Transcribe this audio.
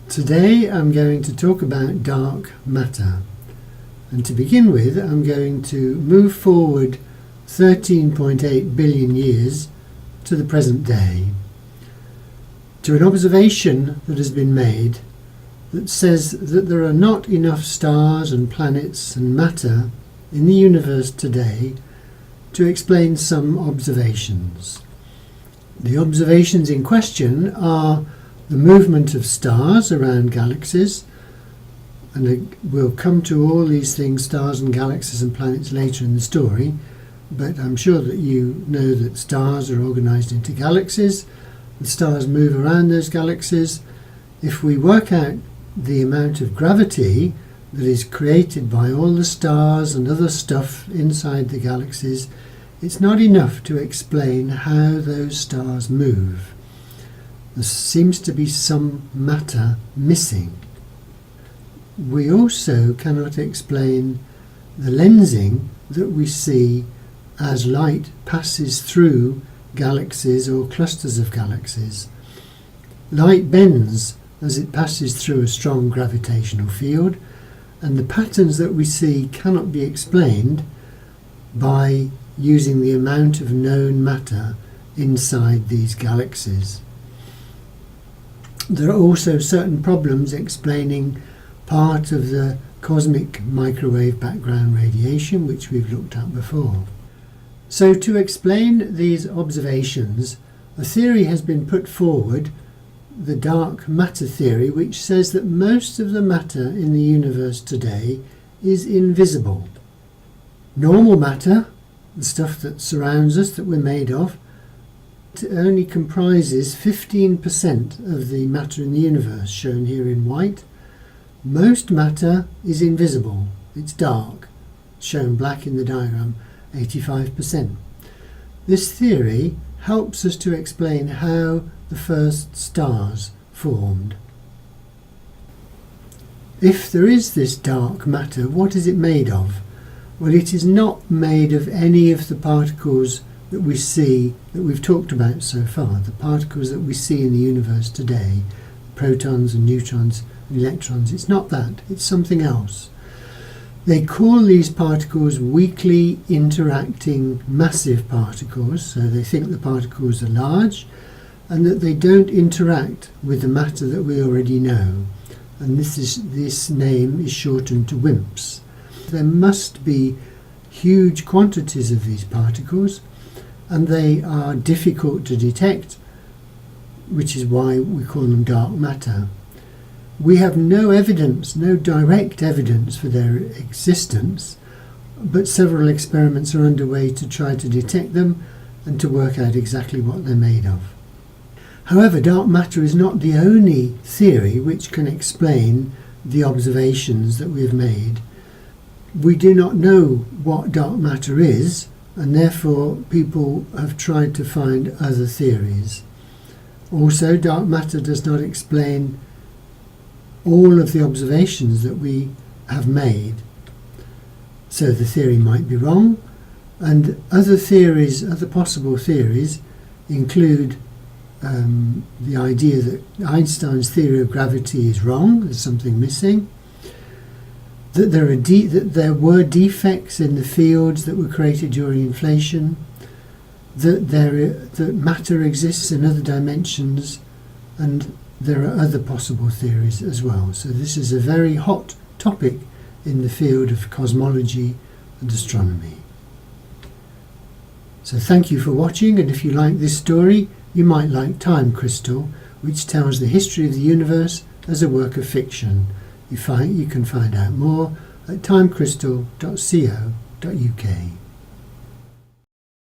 Today I'm going to talk about dark matter, and to begin with I'm going to move forward 13.8 billion years to the present day, to an observation that has been made that says that there are not enough stars and planets and matter in the universe today to explain some observations. The observations in question are the movement of stars around galaxies, and we'll come to all these things, stars and galaxies and planets, later in the story, but I'm sure that you know that stars are organised into galaxies. The stars move around those galaxies. If we work out the amount of gravity that is created by all the stars and other stuff inside the galaxies, it's not enough to explain how those stars move. There seems to be some matter missing. We also cannot explain the lensing that we see as light passes through galaxies or clusters of galaxies. Light bends as it passes through a strong gravitational field, and the patterns that we see cannot be explained by using the amount of known matter inside these galaxies. There are also certain problems explaining part of the cosmic microwave background radiation, which we've looked at before. So to explain these observations, a theory has been put forward, the dark matter theory, which says that most of the matter in the universe today is invisible. Normal matter, the stuff that surrounds us, that we're made of, only comprises 15% of the matter in the universe, shown here in white. Most matter is invisible, it's dark, shown black in the diagram, 85%. This theory helps us to explain how the first stars formed. If there is this dark matter, what is it made of? Well, it is not made of any of the particles that we see, that we've talked about so far, the particles that we see in the universe today, protons and neutrons and electrons. It's not that, it's something else. They call these particles weakly interacting massive particles, so they think the particles are large and that they don't interact with the matter that we already know, and this name is shortened to WIMPs. There must be huge quantities of these particles, and they are difficult to detect, which is why we call them dark matter. We have no evidence, no direct evidence for their existence, but several experiments are underway to try to detect them and to work out exactly what they're made of. However, dark matter is not the only theory which can explain the observations that we've made. We do not know what dark matter is, and therefore people have tried to find other theories. Also, dark matter does not explain all of the observations that we have made, so the theory might be wrong, and other theories, other possible theories include the idea that Einstein's theory of gravity is wrong, there's something missing, that there were defects in the fields that were created during inflation, that matter exists in other dimensions, and there are other possible theories as well. So this is a very hot topic in the field of cosmology and astronomy. So thank you for watching, and if you like this story, you might like Time Crystal, which tells the history of the universe as a work of fiction. You can find out more at timecrystal.co.uk.